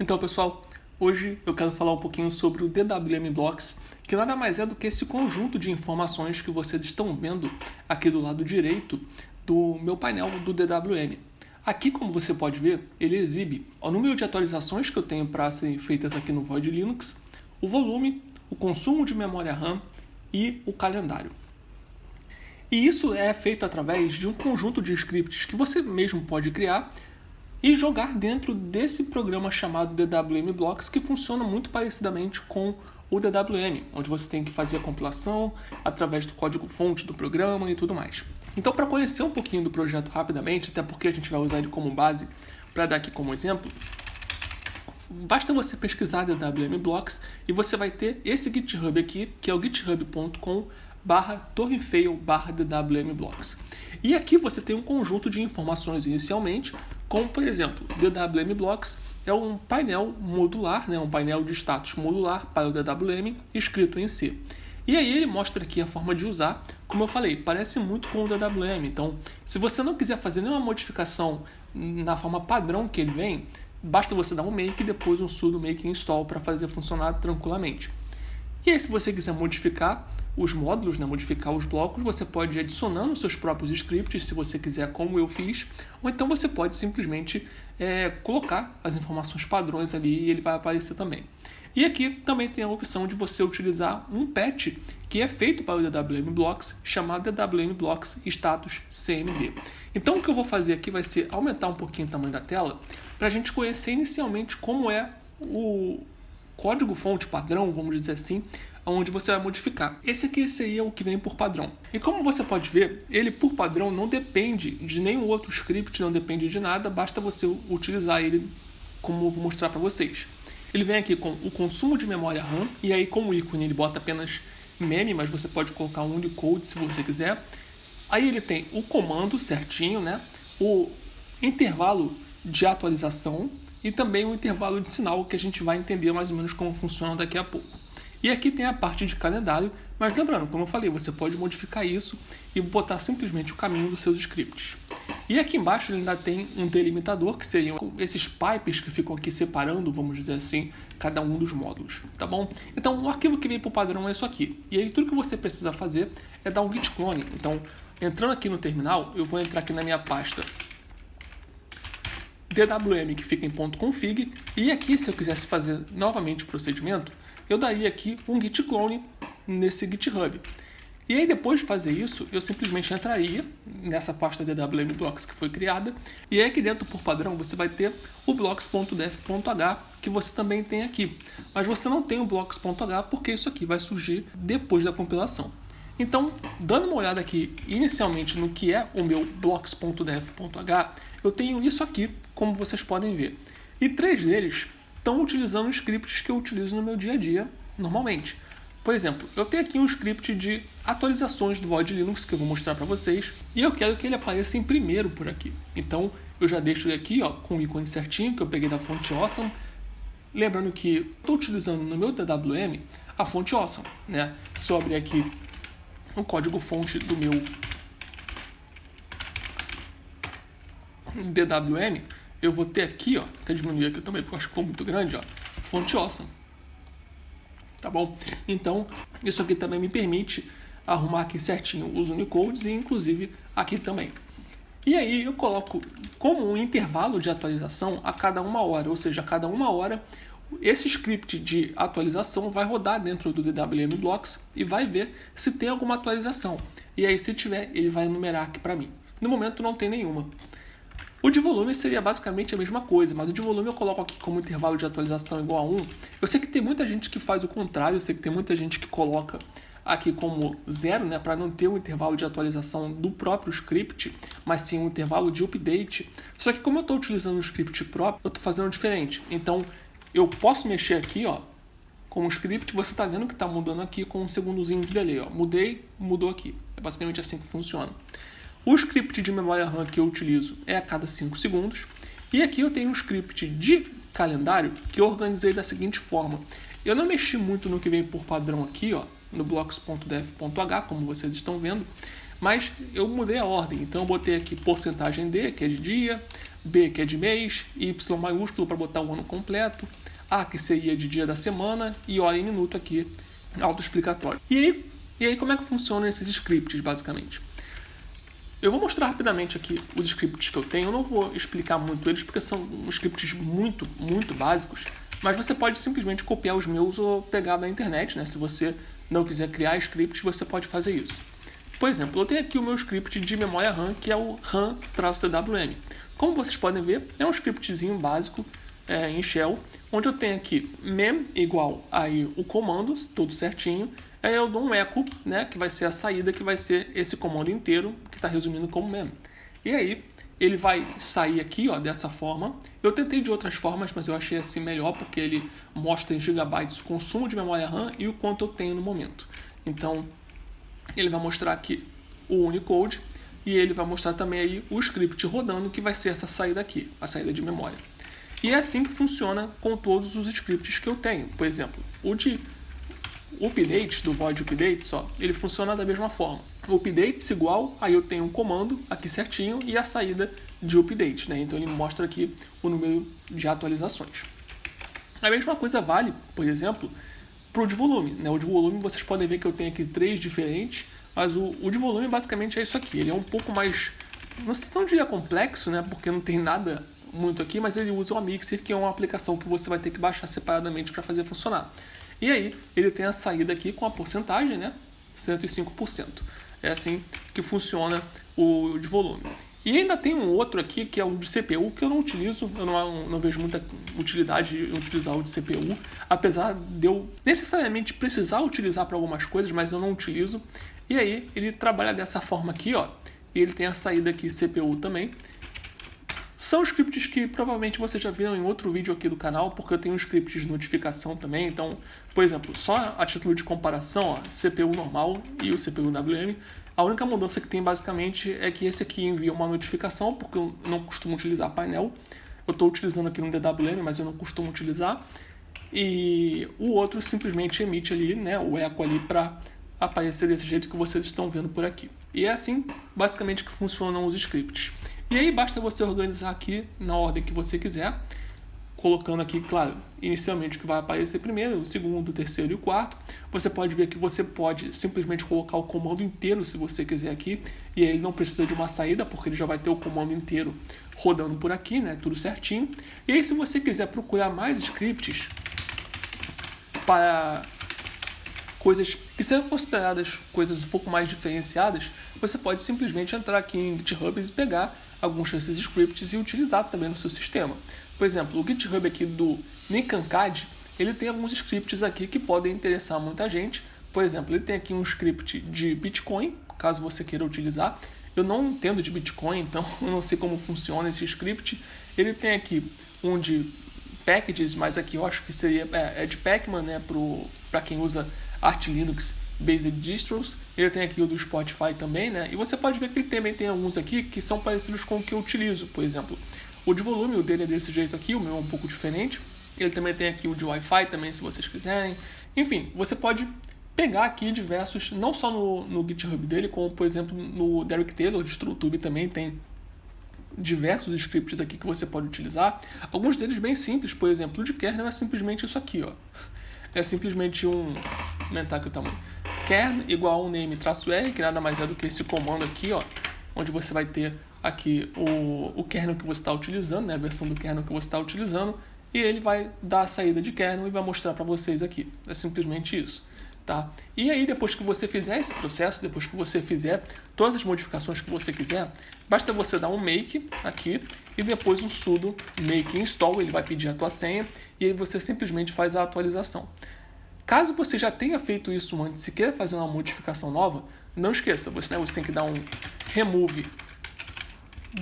Então, pessoal, hoje eu quero falar um pouquinho sobre o DWM Blocks, que nada mais é do que esse conjunto de informações que vocês estão vendo aqui do lado direito do meu painel do DWM. Aqui, como você pode ver, ele exibe o número de atualizações que eu tenho para serem feitas aqui no Void Linux, o volume, o consumo de memória RAM e o calendário. E isso é feito através de um conjunto de scripts que você mesmo pode criar e jogar dentro desse programa chamado DWM Blocks, que funciona muito parecidamente com o DWM, onde você tem que fazer a compilação através do código-fonte do programa e tudo mais. Então, para conhecer um pouquinho do projeto rapidamente, até porque a gente vai usar ele como base para dar aqui como exemplo, basta você pesquisar DWM Blocks e você vai ter esse GitHub aqui, que é o github.com/torrefail/DWM Blocks. E aqui você tem um conjunto de informações inicialmente, como por exemplo, DWM Blocks é um painel modular, um painel de status modular para o DWM escrito em C. E aí ele mostra aqui a forma de usar, como eu falei, parece muito com o DWM. Então, se você não quiser fazer nenhuma modificação na forma padrão que ele vem, basta você dar um make e depois um sudo make install para fazer funcionar tranquilamente. E aí, se você quiser modificar os módulos, modificar os blocos, você pode ir adicionando seus próprios scripts, se você quiser, como eu fiz, ou então você pode simplesmente colocar as informações padrões ali e ele vai aparecer também. E aqui também tem a opção de você utilizar um patch que é feito para o DWM Blocks, chamado DWM Blocks Status CMD. Então o que eu vou fazer aqui vai ser aumentar um pouquinho o tamanho da tela, para a gente conhecer inicialmente como é o código-fonte padrão, vamos dizer assim, onde você vai modificar. Esse aqui seria o que vem por padrão. E como você pode ver, ele por padrão não depende de nenhum outro script, não depende de nada, basta você utilizar ele como eu vou mostrar para vocês. Ele vem aqui com o consumo de memória RAM, e aí como ícone ele bota apenas meme, mas você pode colocar um Unicode se você quiser. Aí ele tem o comando certinho, o intervalo de atualização e também o intervalo de sinal, que a gente vai entender mais ou menos como funciona daqui a pouco. E aqui tem a parte de calendário, mas lembrando, como eu falei, você pode modificar isso e botar simplesmente o caminho dos seus scripts. E aqui embaixo ele ainda tem um delimitador, que seriam esses pipes que ficam aqui separando, vamos dizer assim, cada um dos módulos, tá bom? Então o arquivo que vem por padrão é isso aqui. E aí tudo que você precisa fazer é dar um git clone. Então, entrando aqui no terminal, eu vou entrar aqui na minha pasta DWM, que fica em .config, e aqui se eu quisesse fazer novamente o procedimento, eu daria aqui um git clone nesse GitHub. E aí depois de fazer isso, eu simplesmente entraria nessa pasta DWM Blocks que foi criada, e aí aqui dentro por padrão você vai ter o blocks.def.h, que você também tem aqui. Mas você não tem o blocks.h porque isso aqui vai surgir depois da compilação. Então, dando uma olhada aqui inicialmente no que é o meu blocks.def.h, eu tenho isso aqui, como vocês podem ver. E 3 deles estão utilizando scripts que eu utilizo no meu dia a dia normalmente. Por exemplo, eu tenho aqui um script de atualizações do Void Linux que eu vou mostrar para vocês, e eu quero que ele apareça em primeiro por aqui. Então eu já deixo ele aqui com o ícone certinho que eu peguei da fonte Awesome. Lembrando que estou utilizando no meu DWM a fonte Awesome. Se eu abrir aqui o código-fonte do meu DWM, eu vou ter aqui, até diminuir aqui também porque eu acho que ficou muito grande, fonte Awesome. Tá bom? Então, isso aqui também me permite arrumar aqui certinho os Unicodes e inclusive aqui também. E aí eu coloco como um intervalo de atualização a cada 1 hora, ou seja, a cada 1 hora esse script de atualização vai rodar dentro do DWM Blocks e vai ver se tem alguma atualização. E aí se tiver, ele vai enumerar aqui para mim. No momento não tem nenhuma. O de volume seria basicamente a mesma coisa, mas o de volume eu coloco aqui como intervalo de atualização igual a 1. Eu sei que tem muita gente que faz o contrário, eu sei que tem muita gente que coloca aqui como 0, para não ter o intervalo de atualização do próprio script, mas sim um intervalo de update. Só que como eu estou utilizando o script próprio, eu estou fazendo diferente. Então eu posso mexer aqui, com o script, você está vendo que está mudando aqui com um segundozinho de delay. Mudei, mudou aqui. É basicamente assim que funciona. O script de memória RAM que eu utilizo é a cada 5 segundos. E aqui eu tenho um script de calendário que eu organizei da seguinte forma. Eu não mexi muito no que vem por padrão aqui, no blocks.def.h, como vocês estão vendo, mas eu mudei a ordem. Então eu botei aqui porcentagem D, que é de dia, B, que é de mês, Y maiúsculo para botar o ano completo, A, que seria de dia da semana, e hora e minuto aqui, autoexplicatório. E aí como é que funcionam esses scripts, basicamente? Eu vou mostrar rapidamente aqui os scripts que eu tenho. Eu não vou explicar muito eles, porque são scripts muito, muito básicos. Mas você pode simplesmente copiar os meus ou pegar da internet, né? Se você não quiser criar scripts, você pode fazer isso. Por exemplo, eu tenho aqui o meu script de memória RAM, que é o RAM-TWM. Como vocês podem ver, é um scriptzinho básico em shell, onde eu tenho aqui mem igual aí o comando, tudo certinho. Aí eu dou um echo, né, que vai ser a saída, que vai ser esse comando inteiro, que está resumindo como mem. E aí ele vai sair aqui, ó, dessa forma. Eu tentei de outras formas, mas eu achei assim melhor, porque ele mostra em gigabytes o consumo de memória RAM e o quanto eu tenho no momento. Então, ele vai mostrar aqui o Unicode e ele vai mostrar também aí o script rodando, que vai ser essa saída aqui, a saída de memória. E é assim que funciona com todos os scripts que eu tenho. Por exemplo, o de updates, do void updates, ó, ele funciona da mesma forma. Updates igual, aí eu tenho um comando aqui certinho e a saída de update, né? Então ele mostra aqui o número de atualizações. A mesma coisa vale, por exemplo, para o de volume, né? O de volume vocês podem ver que eu tenho aqui 3 diferentes, mas o de volume basicamente é isso aqui. Ele é um pouco mais, não diria complexo, né? Porque não tem nada muito aqui, mas ele usa o Amixer, que é uma aplicação que você vai ter que baixar separadamente para fazer funcionar. E aí ele tem a saída aqui com a porcentagem, né? 105%. É assim que funciona o de volume. E ainda tem um outro aqui, que é o de CPU, que eu não utilizo. Eu não vejo muita utilidade em utilizar o de CPU, apesar de eu necessariamente precisar utilizar para algumas coisas, mas eu não utilizo. E aí ele trabalha dessa forma aqui, ó. E ele tem a saída aqui CPU também. São scripts que provavelmente vocês já viram em outro vídeo aqui do canal, porque eu tenho scripts de notificação também. Então, por exemplo, só a título de comparação, ó, CPU normal e o CPU WM, a única mudança que tem basicamente é que esse aqui envia uma notificação, porque eu não costumo utilizar painel. Eu estou utilizando aqui no DWM, mas eu não costumo utilizar. E o outro simplesmente emite ali, né, o eco ali para aparecer desse jeito que vocês estão vendo por aqui. E é assim, basicamente, que funcionam os scripts. E aí basta você organizar aqui na ordem que você quiser, colocando aqui, claro, inicialmente o que vai aparecer primeiro, o segundo, o terceiro e o quarto. Você pode ver que você pode simplesmente colocar o comando inteiro se você quiser aqui, e aí ele não precisa de uma saída, porque ele já vai ter o comando inteiro rodando por aqui, né, tudo certinho. E aí se você quiser procurar mais scripts para coisas que sejam consideradas coisas um pouco mais diferenciadas, você pode simplesmente entrar aqui em GitHub e pegar alguns desses scripts e utilizar também no seu sistema. Por exemplo, o GitHub aqui do Nikankad, ele tem alguns scripts aqui que podem interessar muita gente. Por exemplo, ele tem aqui um script de Bitcoin, caso você queira utilizar. Eu não entendo de Bitcoin, então eu não sei como funciona esse script. Ele tem aqui um de packages, mas aqui eu acho que seria de Pacman, né, para quem usa Arch Linux Based Distros. Ele tem aqui o do Spotify também, né? E você pode ver que ele também tem alguns aqui que são parecidos com o que eu utilizo. Por exemplo, o de volume, o dele é desse jeito aqui, o meu é um pouco diferente. Ele também tem aqui o de Wi-Fi também, se vocês quiserem. Enfim, você pode pegar aqui diversos, não só no GitHub dele, como por exemplo no Derek Taylor, de StruTube também tem diversos scripts aqui que você pode utilizar. Alguns deles bem simples, por exemplo, o de kernel é simplesmente isso aqui, ó. É simplesmente aumentar aqui o tamanho. Kern igual name-r, que nada mais é do que esse comando aqui, ó, onde você vai ter aqui o kernel que você está utilizando, né, a versão do kernel que você está utilizando, e ele vai dar a saída de kernel e vai mostrar para vocês aqui. É simplesmente isso. Tá? E aí, depois que você fizer esse processo, depois que você fizer todas as modificações que você quiser, basta você dar um make aqui e depois um sudo make install, ele vai pedir a tua senha e aí você simplesmente faz a atualização. Caso você já tenha feito isso antes e queira fazer uma modificação nova, não esqueça, você tem que dar um remove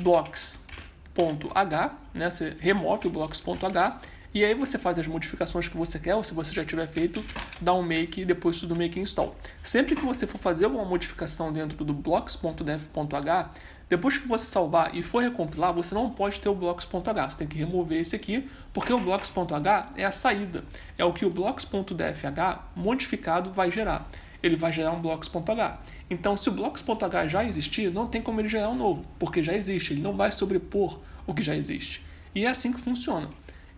blocks.h, né? Você remove o blocks.h e aí você faz as modificações que você quer, ou se você já tiver feito, dá um make e depois tudo make install. Sempre que você for fazer alguma modificação dentro do blocks.dev.h, depois que você salvar e for recompilar, você não pode ter o blocks.h, você tem que remover esse aqui, porque o blocks.h é a saída, é o que o blocks.dfh modificado vai gerar. Ele vai gerar um blocks.h. Então, se o blocks.h já existir, não tem como ele gerar um novo, porque já existe, ele não vai sobrepor o que já existe. E é assim que funciona.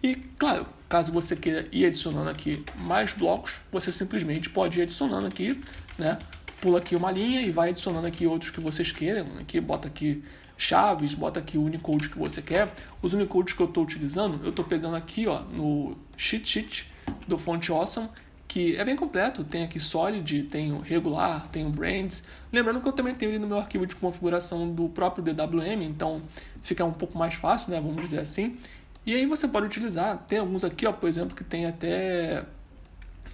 E, claro, caso você queira ir adicionando aqui mais blocos, você simplesmente pode ir adicionando aqui, né? Pula aqui uma linha e vai adicionando aqui outros que vocês queiram. Aqui, bota aqui chaves, bota aqui o Unicode que você quer. Os Unicodes que eu estou utilizando, eu estou pegando aqui ó, no cheat sheet do Font Awesome, que é bem completo. Tem aqui Solid, tem o regular, tem o Brands. Lembrando que eu também tenho ele no meu arquivo de configuração do próprio DWM, então fica um pouco mais fácil, né? Vamos dizer assim. E aí você pode utilizar, tem alguns aqui, ó, por exemplo, que tem até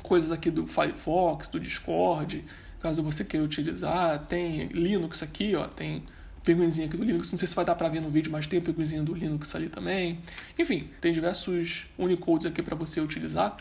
coisas aqui do Firefox, do Discord, caso você queira utilizar. Tem Linux aqui, ó, tem pinguinzinho aqui do Linux, não sei se vai dar para ver no vídeo, mas tem o pinguinzinho do Linux ali também. Enfim, tem diversos Unicodes aqui para você utilizar.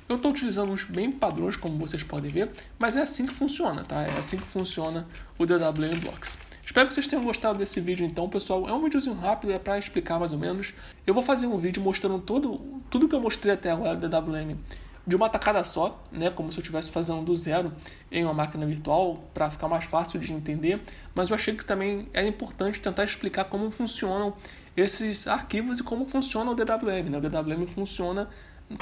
Eu estou utilizando uns bem padrões, como vocês podem ver, mas é assim que funciona, tá? É assim que funciona o DWM Blocks. Espero que vocês tenham gostado desse vídeo então, pessoal. É um videozinho rápido, é para explicar mais ou menos. Eu vou fazer um vídeo mostrando tudo que eu mostrei até agora do DWM de uma tacada só, né? Como se eu estivesse fazendo do zero em uma máquina virtual, para ficar mais fácil de entender. Mas eu achei que também era importante tentar explicar como funcionam esses arquivos e como funciona o DWM, né? O DWM funciona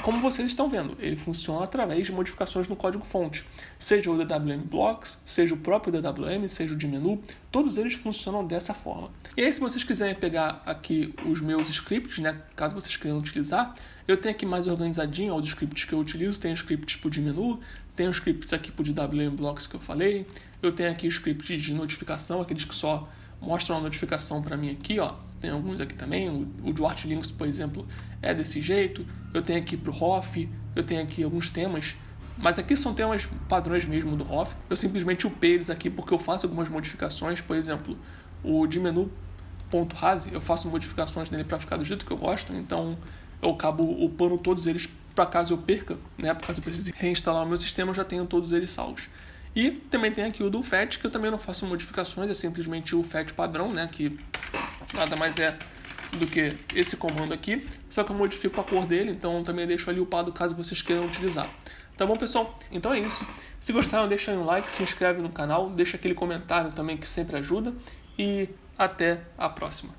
como vocês estão vendo, ele funciona através de modificações no código-fonte. Seja o DWM Blocks, seja o próprio DWM, seja o de menu, todos eles funcionam dessa forma. E aí, se vocês quiserem pegar aqui os meus scripts, né, caso vocês queiram utilizar, eu tenho aqui mais organizadinho ó, os scripts que eu utilizo. Tem scripts para o de menu, tem os scripts aqui para o DWM Blocks que eu falei, eu tenho aqui os scripts de notificação, aqueles que só mostram a notificação para mim aqui, ó. Tem alguns aqui também, o Duarte Linux, por exemplo, é desse jeito. Eu tenho aqui para o Hoff, eu tenho aqui alguns temas, mas aqui são temas padrões mesmo do Hoff. Eu simplesmente upei eles aqui porque eu faço algumas modificações, por exemplo, o de menu.rase, eu faço modificações nele para ficar do jeito que eu gosto, então eu acabo upando todos eles para caso eu perca, né? Por caso eu precise reinstalar o meu sistema, eu já tenho todos eles salvos. E também tem aqui o do FET, que eu também não faço modificações, é simplesmente o FET padrão, né? Que nada mais é do que esse comando aqui, só que eu modifico a cor dele, então eu também deixo ali upado caso vocês queiram utilizar. Tá bom, pessoal? Então é isso. Se gostaram, deixa aí um like, se inscreve no canal, deixa aquele comentário também que sempre ajuda e até a próxima.